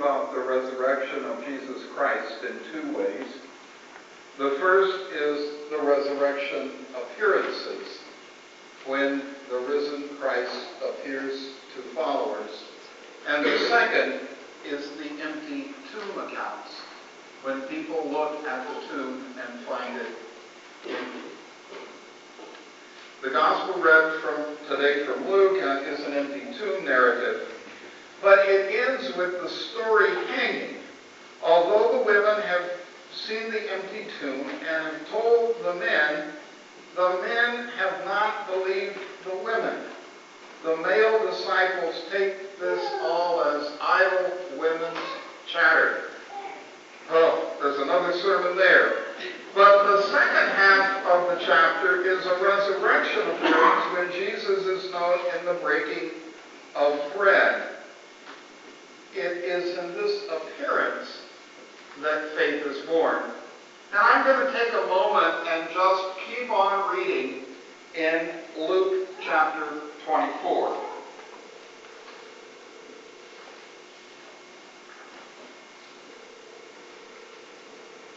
about the resurrection of Jesus Christ in two ways. The first is the resurrection appearances, when the risen Christ appears to followers. And the second is the empty tomb accounts, when people look at the tomb and find it empty. The gospel read today from Luke is an empty tomb narrative, but it ends with the story hanging. Although the women have seen the empty tomb and have told the men have not believed the women. The male disciples take this all as idle women's chatter. Oh, there's another sermon there. But the second half of the chapter is a resurrection appearance when Jesus is known in the breaking of bread. It is in this appearance that faith is born. And I'm going to take a moment and just keep on reading in Luke chapter 24.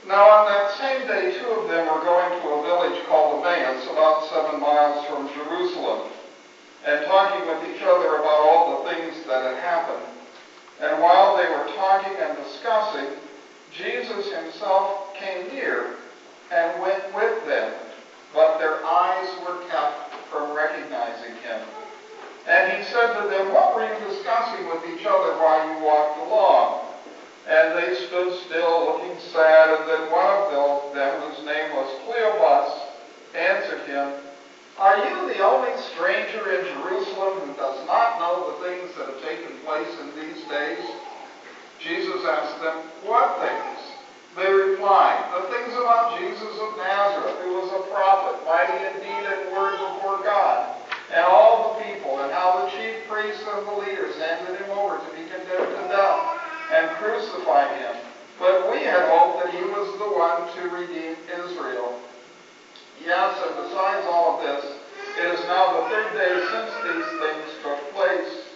Now on that same day, two of them were going to a village called Emmaus, about 7 miles from Jerusalem, and talking with each other about all the things that had happened. And while they were talking and discussing, Jesus himself came near and went with them, but their eyes were kept from recognizing him. And he said to them, "What were you discussing with each other while you walked along?" And they stood still, looking sad, and then one of them, whose name was Cleopas, answered him, "Are you the only stranger in Jerusalem who does not know the things that have taken place in these days?" Jesus asked them, "What things?" They replied, "The things about Jesus of Nazareth, who was a prophet, mighty in deed and word before God, and all the people, and how the chief priests and the leaders handed him over to be condemned to death and crucified him. But we had hoped that he was the one to redeem Israel. Yes, and besides all of this, it is now the third day since these things took place.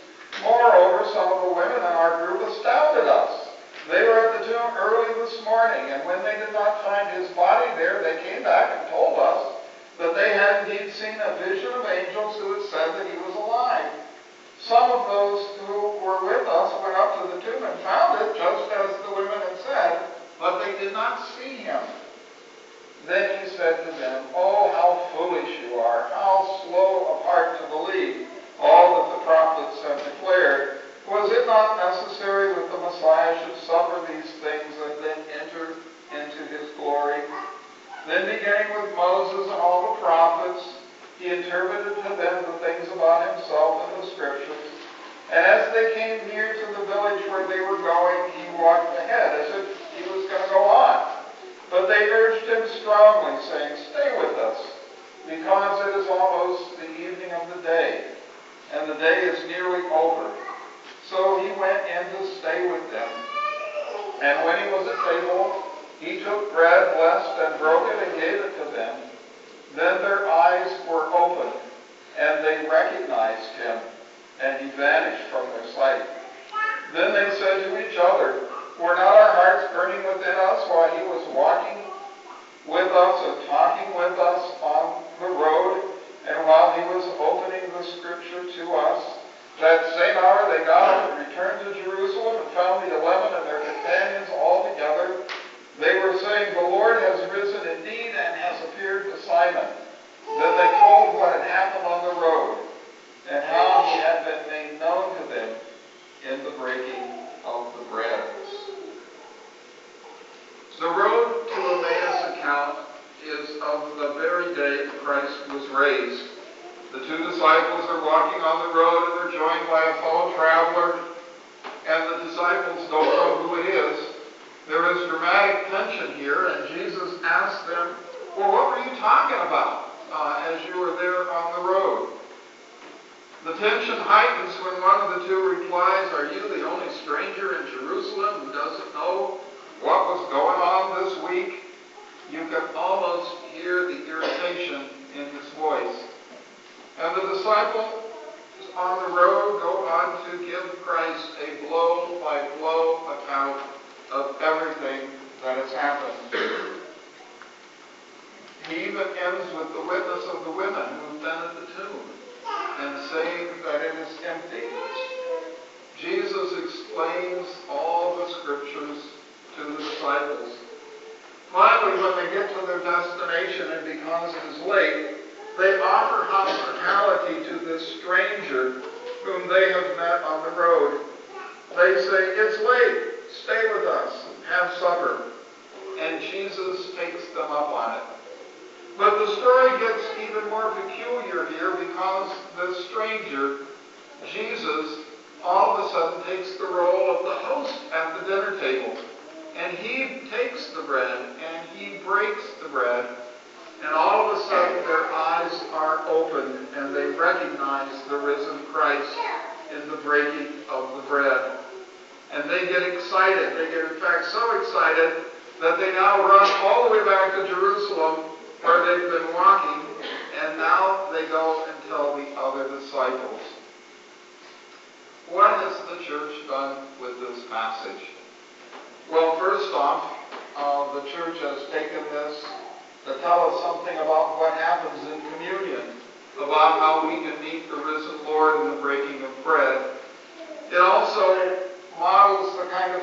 Moreover, some of the women in our group astounded us. They were at the tomb early this morning, and when they did not find his body there, they came back and told us that they had indeed seen a vision of angels who had said that he was alive. Some of those who were with us went up to the tomb and found it just as the women had said, but they did not see him." Then he said to them, "Oh, how foolish you are, how slow of heart to believe all that the prophets have declared. Was it not necessary that the Messiah should suffer these things and then enter into his glory?" Then beginning with Moses and all the prophets, he interpreted to them the things about himself in the scriptures. And as they came near to the village where they were going, he walked ahead as if he was going to go on. But they urged him strongly, saying, "Stay with us, because it is almost the evening of the day, and the day is nearly over." So he went in to stay with them. And when he was at table, he took bread, blessed and broke it, and gave it to them. Then their eyes were opened, and they recognized him, and he vanished from their sight. Then they said to each other, "Were not our hearts burning within us while he was walking with us and talking with us on the road, and while he was opening the scripture to us?" That same hour they got up and returned to Jerusalem and found the 11 and their companions all together. They were saying, "The Lord has risen indeed and has appeared to Simon." Then they told what had happened on the road and how he had been made known to them in the breaking of the bread. The road to Emmaus account is of the very day Christ was raised. The two disciples are walking on the road and they're joined by a fellow traveler, and the disciples don't know who it is. There is dramatic tension here, and Jesus asks them, "Well, what were you talking about as you were there on the road?" The tension heightens when one of the two replies, "Are you the only stranger in Jerusalem who doesn't know what was going on this week?" You can almost hear the irritation in his voice. And the disciples on the road go on to give Christ a blow-by-blow account of everything that has happened. He even ends with the witness of the women who've been at the tomb and saying that it is empty. Jesus explains all the scriptures to the disciples. Finally, when they get to their destination and because it is late, they offer hospitality to this stranger whom they have met on the road. They say, "It's late, stay with us, have supper." And Jesus takes them up on it. But the story gets even more peculiar here because this stranger, Jesus, all of a sudden takes the role of the host at the dinner table. And he takes the bread and he breaks the bread. And all of a sudden their eyes are opened and they recognize the risen Christ in the breaking of the bread. And they get excited. They get, in fact, so excited that they now run all the way back to Jerusalem where they've been walking, and now they go and tell the other disciples. What has the church done with this passage? Well, first off, the church has taken this to tell us something about what happens in communion, about how we can meet the risen Lord in the breaking of bread. It also models the kind of